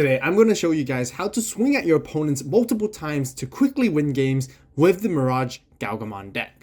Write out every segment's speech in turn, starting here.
Today, I'm going to show you guys how to swing at your opponents multiple times to quickly win games with the MirageGaogamon deck.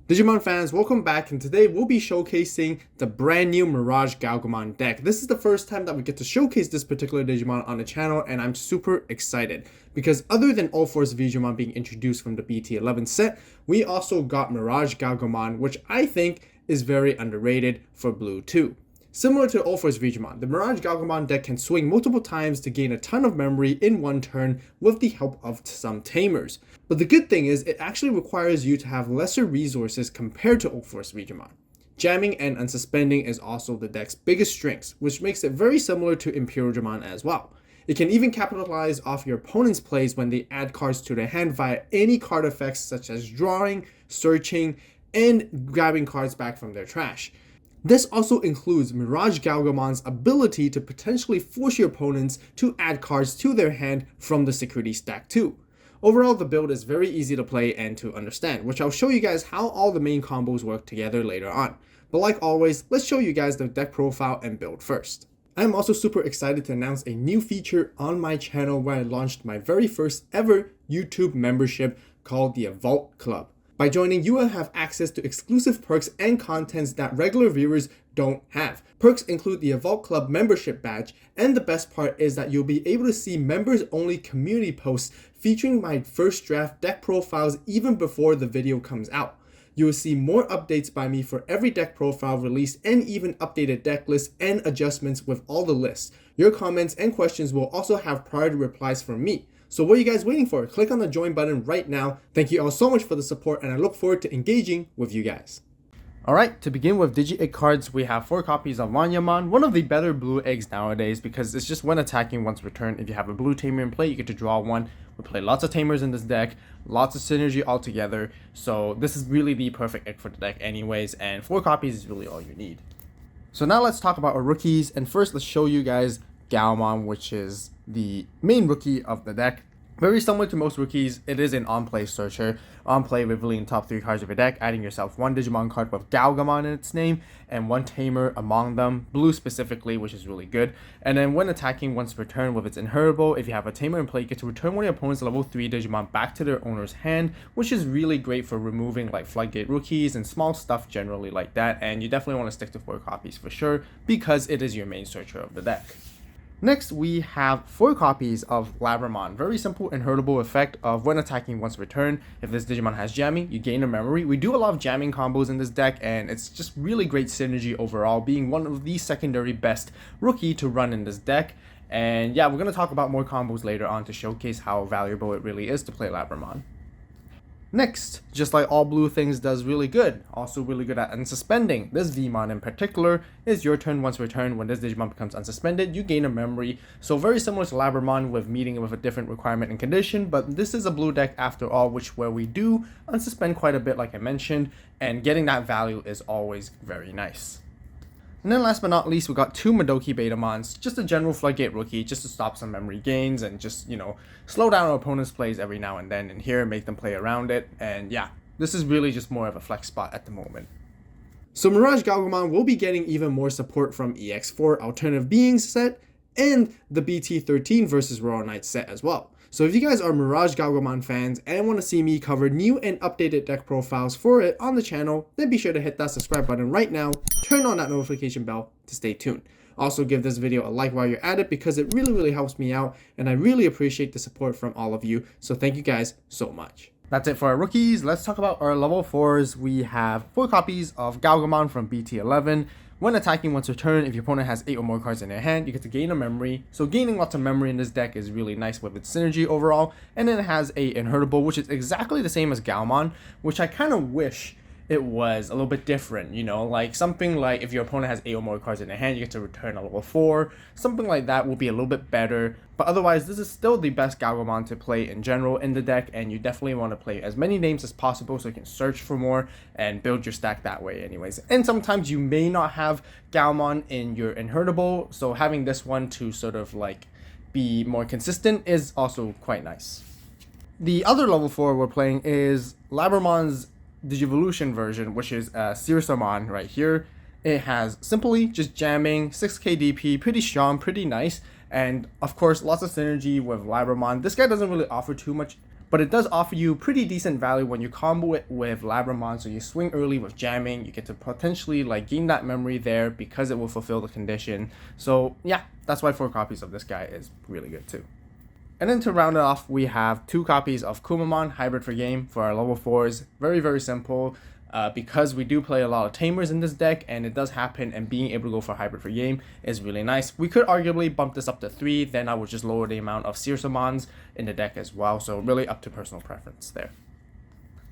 Digimon fans, welcome back, and today we'll be showcasing the brand new MirageGaogamon deck. This is the first time that we get to showcase this particular Digimon on the channel, and I'm super excited because other than UlforceVeedramon being introduced from the BT11 set, we also got MirageGaogamon, which I think is very underrated for Blue 2. Similar to UlforceVeedramon, the MirageGaogamon deck can swing multiple times to gain a ton of memory in one turn with the help of some tamers. But the good thing is it actually requires you to have lesser resources compared to UlforceVeedramon. Jamming and unsuspending is also the deck's biggest strengths, which makes it very similar to Imperialdramon as well. It can even capitalize off your opponent's plays when they add cards to their hand via any card effects such as drawing, searching, and grabbing cards back from their trash. This also includes MirageGaogamon's ability to potentially force your opponents to add cards to their hand from the security stack too. Overall, the build is very easy to play and to understand, which I'll show you guys how all the main combos work together later on. But like always, let's show you guys the deck profile and build first. I am also super excited to announce a new feature on my channel where I launched my very first ever YouTube membership called the Avault Club. By joining, you will have access to exclusive perks and contents that regular viewers don't have. Perks include the Avault Club membership badge, and the best part is that you'll be able to see members-only community posts featuring my first draft deck profiles even before the video comes out. You will see more updates by me for every deck profile released and even updated deck lists and adjustments with all the lists. Your comments and questions will also have priority replies from me. So what are you guys waiting for? Click on the join button right now. Thank you all so much for the support, and I look forward to engaging with you guys. Alright, to begin with Digi-Egg cards, we have 4 copies of Wanyamon, one of the better blue eggs nowadays because it's just when attacking once returned. If you have a blue tamer in play, you get to draw one. We play lots of tamers in this deck, lots of synergy altogether, so this is really the perfect egg for the deck anyways, and 4 copies is really all you need. So now let's talk about our rookies, and first let's show you guys Gaomon, which is the main rookie of the deck. Very similar to most rookies, it is an on-play searcher. On-play, revealing top 3 cards of your deck, adding yourself 1 Digimon card with Gaogamon in its name, and 1 tamer among them, blue specifically, which is really good. And then when attacking once returned with its inheritable, if you have a tamer in play, you get to return one of your opponent's level 3 Digimon back to their owner's hand, which is really great for removing like floodgate rookies and small stuff generally like that, and you definitely want to stick to 4 copies for sure, because it is your main searcher of the deck. Next, we have 4 copies of Labramon. Very simple inheritable effect of when attacking once returned. If this Digimon has jamming, you gain a memory. We do a lot of jamming combos in this deck, and it's just really great synergy overall, being one of the secondary best rookie to run in this deck. And yeah, we're going to talk about more combos later on to showcase how valuable it really is to play Labramon. Next, just like all blue things does really good, also really good at unsuspending. This Vmon in particular is your turn once returned. When this Digimon becomes unsuspended, you gain a memory. So very similar to Labramon with meeting with a different requirement and condition, but this is a blue deck after all, where we do unsuspend quite a bit like I mentioned, and getting that value is always very nice. And then last but not least, we got 2 Madoki Betamons, just a general floodgate rookie, just to stop some memory gains and just, slow down our opponent's plays every now and then, and here make them play around it. And yeah, this is really just more of a flex spot at the moment. So MirageGaogamon will be getting even more support from EX4 Alternative Beings set and the BT13 versus Royal Knights set as well. So if you guys are MirageGaogamon fans and want to see me cover new and updated deck profiles for it on the channel, then be sure to hit that subscribe button right now, turn on that notification bell to stay tuned. Also give this video a like while you're at it because it really helps me out, and I really appreciate the support from all of you, so thank you guys so much. That's it for our rookies. Let's talk about our level 4s. We have 4 copies of Gaogamon from BT11. When attacking once returned, if your opponent has 8 or more cards in their hand, you get to gain a memory. So gaining lots of memory in this deck is really nice with its synergy overall. And then it has a inheritable, which is exactly the same as Gaomon, which I kind of wish it was a little bit different, you know, like something like if your opponent has 8 or more cards in their hand, you get to return a level 4, something like that will be a little bit better. But otherwise, this is still the best Gaomon to play in general in the deck, and you definitely want to play as many names as possible so you can search for more and build your stack that way anyways. And sometimes you may not have Gaomon in your inheritable, so having this one to sort of like be more consistent is also quite nice. The other level 4 we're playing is Labramon's Digivolution version, which is Searsomon right here. It has simply just jamming, 6k DP, pretty strong, pretty nice, and of course lots of synergy with Labramon. This guy doesn't really offer too much, but it does offer you pretty decent value when you combo it with Labramon. So you swing early with jamming, you get to potentially like gain that memory there because it will fulfill the condition. So yeah, that's why 4 copies of this guy is really good too. And then to round it off, we have 2 copies of Kumamon, Hybrid for Game, for our level 4s. Very, very simple, because we do play a lot of tamers in this deck, and it does happen, and being able to go for Hybrid for Game is really nice. We could arguably bump this up to 3, then I would just lower the amount of Searsomons in the deck as well, so really up to personal preference there.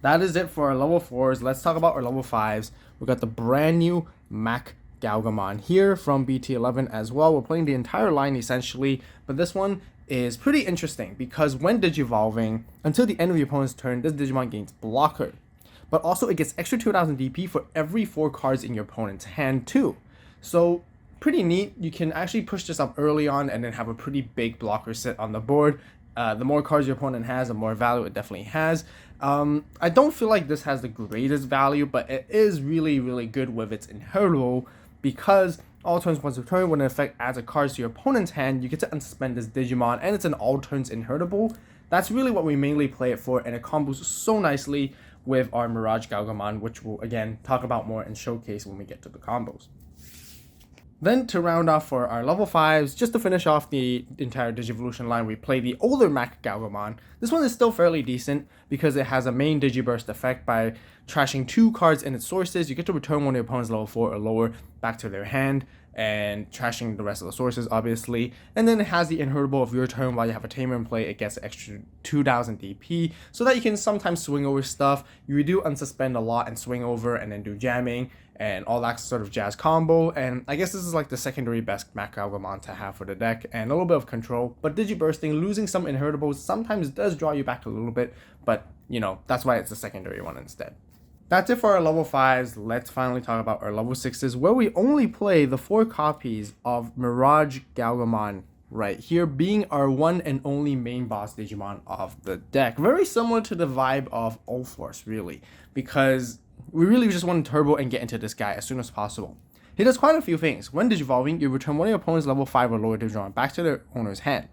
That is it for our level 4s. Let's talk about our level 5s. We got the brand new MirageGaogamon here from BT11 as well. We're playing the entire line essentially, but this one is pretty interesting because when Digivolving, until the end of your opponent's turn, this Digimon gains blocker. But also it gets extra 2000 DP for every 4 cards in your opponent's hand too. So pretty neat. You can actually push this up early on and then have a pretty big blocker set on the board. The more cards your opponent has, the more value it definitely has. I don't feel like this has the greatest value, but it is really, really good with its inheritable because all turns once per turn, when an effect adds a card to your opponent's hand, you get to unsuspend this Digimon, and it's an all turns inheritable. That's really what we mainly play it for, and it combos so nicely with our MirageGaogamon, which we'll again talk about more and showcase when we get to the combos. Then to round off for our level 5s, just to finish off the entire Digivolution line, we play the older MirageGaogamon. This one is still fairly decent because it has a main Digiburst effect. By trashing 2 cards in its sources, you get to return one of your opponent's level 4 or lower back to their hand, and trashing the rest of the sources obviously. And then it has the inheritable of your turn while you have a tamer in play, it gets extra 2000 DP so that you can sometimes swing over stuff. You do unsuspend a lot and swing over and then do jamming and all that sort of jazz combo. And I guess this is like the secondary best MirageGaogamon to have for the deck, and a little bit of control. But Digibursting, losing some inheritables sometimes does draw you back a little bit, but you know, that's why it's the secondary one instead. That's it for our level 5s. Let's finally talk about our level 6s, where we only play the 4 copies of MirageGaogamon right here, being our one and only main boss Digimon of the deck. Very similar to the vibe of Ulforce, really, because we really just want to turbo and get into this guy as soon as possible. He does quite a few things. When Digivolving, you return one of your opponent's level 5 or lower Digimon back to their owner's hand.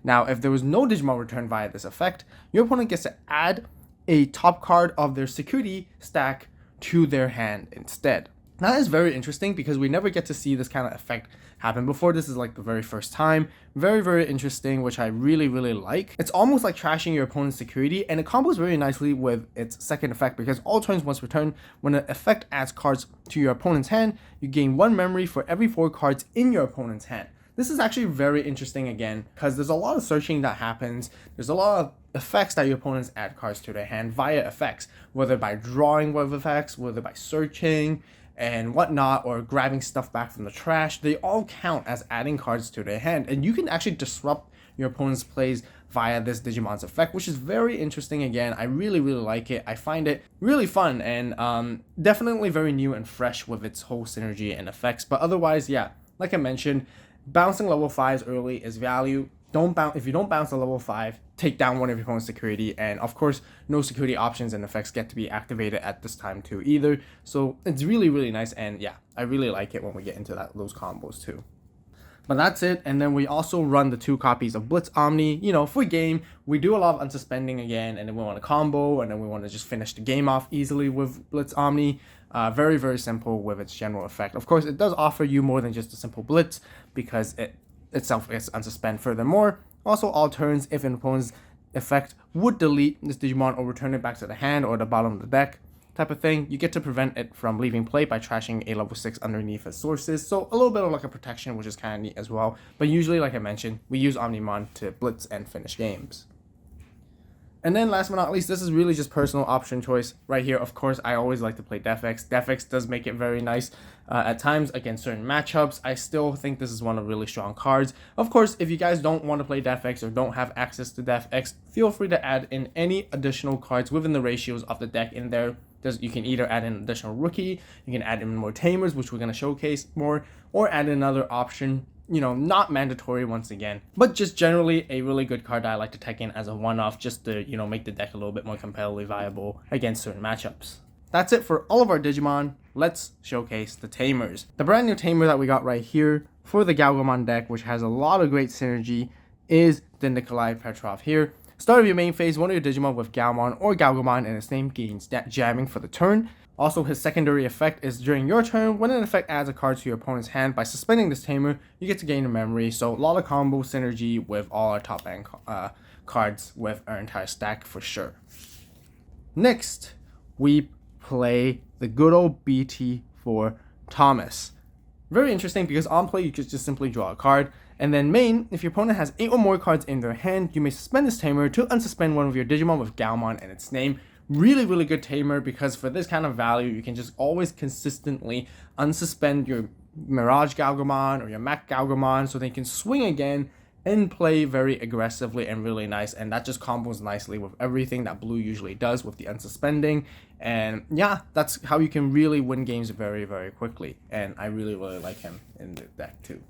Now, if there was no Digimon returned via this effect, your opponent gets to add a top card of their security stack to their hand instead. That is very interesting because we never get to see this kind of effect happen before. This is like the very first time. Very, very interesting, which I really, really like. It's almost like trashing your opponent's security, and it combos very nicely with its second effect because all turns once per turn, when an effect adds cards to your opponent's hand, you gain 1 memory for every 4 cards in your opponent's hand. This is actually very interesting again because there's a lot of searching that happens. There's a lot of effects that your opponents add cards to their hand via effects, whether by drawing with effects, whether by searching and whatnot, or grabbing stuff back from the trash. They all count as adding cards to their hand, and you can actually disrupt your opponent's plays via this Digimon's effect, which is very interesting. Again, I really, really like it. I find it really fun and definitely very new and fresh with its whole synergy and effects. But otherwise, yeah, like I mentioned, bouncing level 5s early is value. If you don't bounce a level 5, take down one of your opponent's security, and of course no security options and effects get to be activated at this time too either. So it's really, really nice, and yeah, I really like it when we get into those combos too. But that's it. And then we also run the 2 copies of Blitz Omni. You know, for game, we do a lot of unsuspending again, and then we want to combo, and then we want to just finish the game off easily with Blitz Omni. Very, very simple with its general effect. Of course, it does offer you more than just a simple Blitz because it itself gets unsuspend. Furthermore, also all turns, if an opponent's effect would delete this Digimon or return it back to the hand or the bottom of the deck type of thing, you get to prevent it from leaving play by trashing a level 6 underneath its sources. So a little bit of like a protection, which is kind of neat as well. But usually, like I mentioned, we use Omnimon to blitz and finish games. And then last but not least, this is really just personal option choice right here. Of course, I always like to play Defx. Defx does make it very nice at times against certain matchups. I still think this is one of really strong cards. Of course, if you guys don't want to play Defx or don't have access to Defx, feel free to add in any additional cards within the ratios of the deck in there. You can either add in an additional rookie, you can add in more tamers, which we're going to showcase more, or add another option. You know, not mandatory once again, but just generally a really good card that I like to tech in as a one-off just to, you know, make the deck a little bit more competitively viable against certain matchups. That's it for all of our Digimon. Let's showcase the tamers. The brand new tamer that we got right here for the Gaogamon deck, which has a lot of great synergy, is the Nikolai Petrov here. Start of your main phase, one of your Digimon with Gaomon or Gaogamon and its name gains jamming for the turn. Also, his secondary effect is during your turn, when an effect adds a card to your opponent's hand, by suspending this tamer, you get to gain a memory. So a lot of combo synergy with all our top end cards with our entire stack for sure. Next, we play the good old BT4 Thomas. Very interesting because on play you could just simply draw a card. And then main, if your opponent has 8 or more cards in their hand, you may suspend this tamer to unsuspend one of your Digimon with Gaomon and its name. Really good tamer, because for this kind of value, you can just always consistently unsuspend your MirageGaogamon or your MirageGaogamon so they can swing again and play very aggressively and really nice. And that just combos nicely with everything that blue usually does with the unsuspending. And yeah, that's how you can really win games very quickly. And I really like him in the deck too.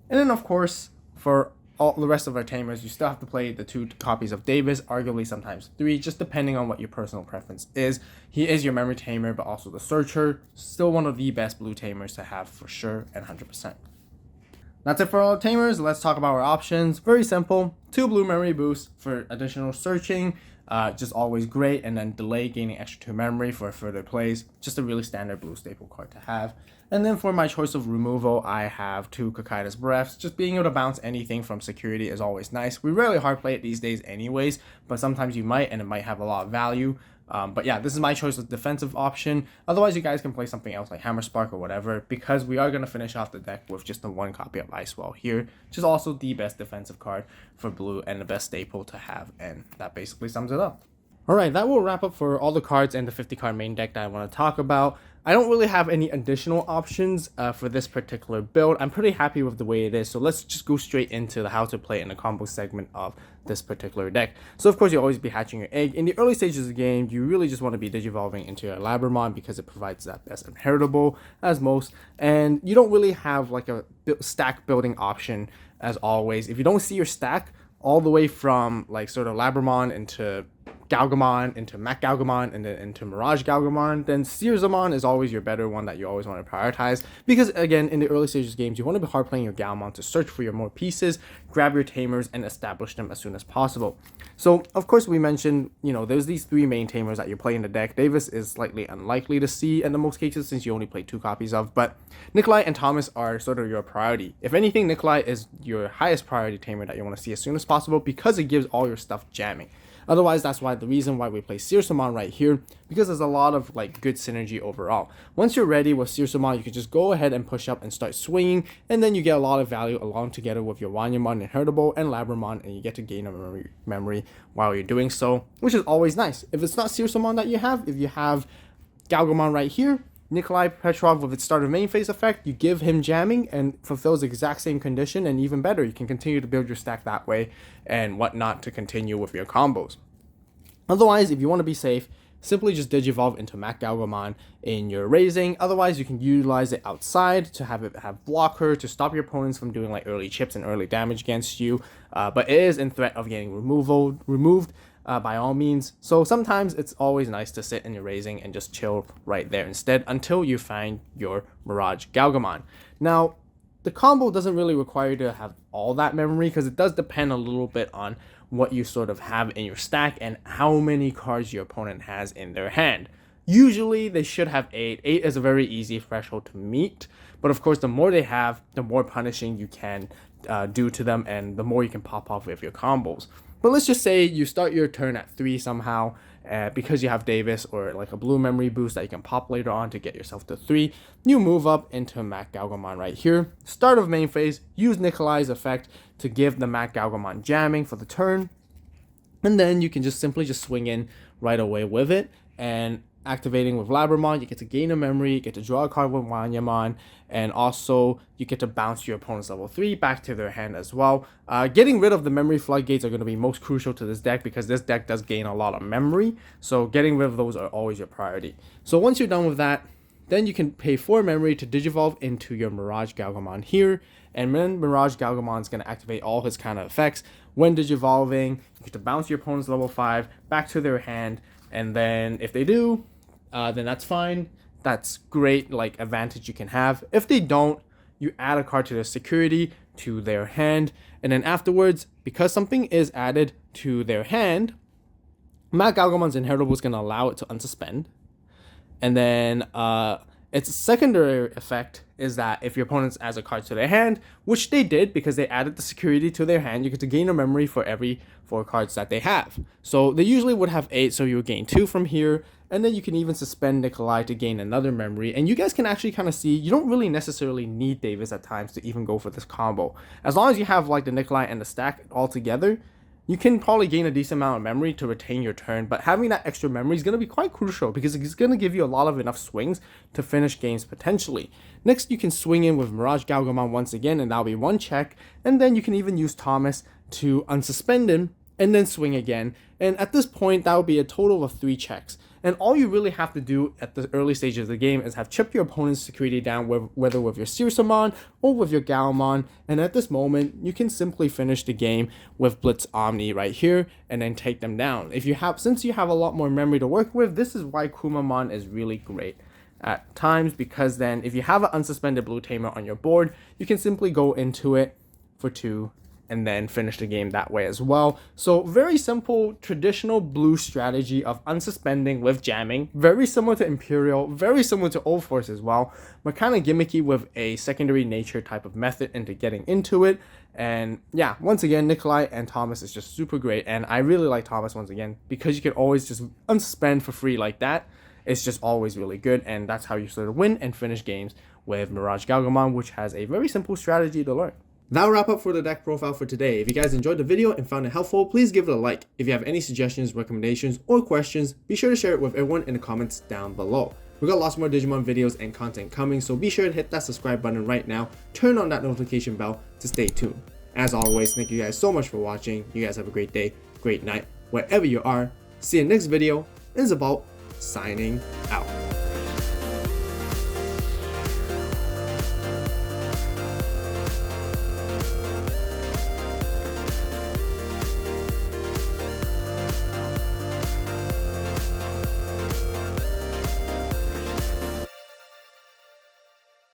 And then of course, for all the rest of our tamers, you still have to play the 2 copies of Davis, arguably sometimes 3, just depending on what your personal preference is. He is your memory tamer, but also the searcher. Still one of the best blue tamers to have for sure, and 100%. That's it for all tamers. Let's talk about our options. Very simple. 2 blue memory boosts for additional searching. Just always great. And then delay gaining extra 2 memory for further plays. Just a really standard blue staple card to have. And then for my choice of removal, I have 2 Kakaida's Breaths. Just being able to bounce anything from security is always nice. We rarely hard play it these days anyways, but sometimes you might, and it might have a lot of value. But yeah, this is my choice of defensive option. Otherwise, you guys can play something else like Hammer Spark or whatever, because we are going to finish off the deck with just the 1 copy of Icewell here, which is also the best defensive card for blue and the best staple to have. And that basically sums it up. Alright, that will wrap up for all the cards and the 50 card main deck that I want to talk about. I don't really have any additional options for this particular build. I'm pretty happy with the way it is, so let's just go straight into the how to play in the combo segment of this particular deck. So of course, you'll always be hatching your egg. In the early stages of the game, you really just want to be digivolving into your Labramon because it provides that best inheritable as most, and you don't really have like a stack building option as always. If you don't see your stack all the way from like sort of Labramon into Gaogamon, into MirageGaogamon, and then into MirageGaogamon, then Searzamon is always your better one that you always want to prioritize. Because again, in the early stages of games, you want to be hard playing your Gaomon to search for your more pieces, grab your tamers, and establish them as soon as possible. So, of course, we mentioned, you know, there's these 3 main tamers that you play in the deck. Davis is slightly unlikely to see in the most cases since you only play 2 copies of, but Nikolai and Thomas are sort of your priority. If anything, Nikolai is your highest priority tamer that you want to see as soon as possible because it gives all your stuff jamming. Otherwise, that's why the reason why we play Searzamon right here, because there's a lot of like good synergy overall. Once you're ready with Searzamon, you can just go ahead and push up and start swinging, and then you get a lot of value along together with your Wanyamon Inheritable and Labramon, and you get to gain a memory while you're doing so, which is always nice. If it's not Searzamon that you have, if you have Gaogamon right here, Nikolai Petrov with its start of main phase effect, you give him jamming and fulfills the exact same condition, and even better, you can continue to build your stack that way and whatnot to continue with your combos. Otherwise, if you want to be safe, simply just digivolve into MirageGaogamon in your raising. Otherwise, you can utilize it outside to have it have blocker to stop your opponents from doing like early chips and early damage against you, but it is in threat of getting removed by all means. So sometimes it's always nice to sit in your raising and just chill right there instead until you find your MirageGaogamon. Now, the combo doesn't really require you to have all that memory because it does depend a little bit on what you sort of have in your stack and how many cards your opponent has in their hand. Usually they should have 8. 8 is a very easy threshold to meet, but of course the more they have, the more punishing you can do to them and the more you can pop off with your combos. But let's just say you start your turn at 3 somehow because you have Davis or like a blue memory boost that you can pop later on to get yourself to 3. You move up into MirageGaogamon right here. Start of main phase, use Nikolai's effect to give the MirageGaogamon jamming for the turn. And then you can just simply just swing in right away with it, and activating with Labramon, you get to gain a memory, you get to draw a card with Wanyamon, and also you get to bounce your opponent's level 3 back to their hand as well. Getting rid of the memory floodgates are going to be most crucial to this deck because this deck does gain a lot of memory, so getting rid of those are always your priority. So once you're done with that, then you can pay 4 memory to Digivolve into your MirageGaogamon here, and then MirageGaogamon is going to activate all his kind of effects. When Digivolving, you get to bounce your opponent's level 5 back to their hand, and then if they do, then that's fine. That's great, like, advantage you can have. If they don't, you add a card to their security to their hand, and then afterwards, because something is added to their hand, MirageGaogamon's Inheritable is going to allow it to unsuspend. And then its secondary effect is that if your opponent adds a card to their hand, which they did because they added the security to their hand, you get to gain a memory for every 4 cards that they have. So they usually would have 8, so you would gain 2 from here, and then you can even suspend Nikolai to gain another memory. And you guys can actually kind of see, you don't really necessarily need Davis at times to even go for this combo. As long as you have like the Nikolai and the stack all together, you can probably gain a decent amount of memory to retain your turn, but having that extra memory is going to be quite crucial because it's going to give you a lot of enough swings to finish games potentially. Next, you can swing in with MirageGaogamon once again, and that'll be 1 check, and then you can even use Thomas to unsuspend him and then swing again, and at this point that will be a total of 3 checks. And all you really have to do at the early stages of the game is have chipped your opponent's security down, whether with your Searsamon or with your Gaomon. And at this moment, you can simply finish the game with Blitz Omni right here and then take them down. Since you have a lot more memory to work with, this is why Kumamon is really great at times, because then if you have an unsuspended blue tamer on your board, you can simply go into it for 2 and then finish the game that way as well. So very simple, traditional blue strategy of unsuspending with jamming. Very similar to Imperial, very similar to Ulforce as well, but kind of gimmicky with a secondary nature type of method into getting into it. And yeah, once again, Nikolai and Thomas is just super great. And I really like Thomas once again, because you can always just unsuspend for free like that. It's just always really good, and that's how you sort of win and finish games with MirageGaogamon, which has a very simple strategy to learn. That'll wrap up for the deck profile for today. If you guys enjoyed the video and found it helpful, please give it a like. If you have any suggestions, recommendations, or questions, be sure to share it with everyone in the comments down below. We got lots more Digimon videos and content coming, so be sure to hit that subscribe button right now, turn on that notification bell to stay tuned. As always, thank you guys so much for watching. You guys have a great day, great night, wherever you are. See you next video. It's Avault signing out.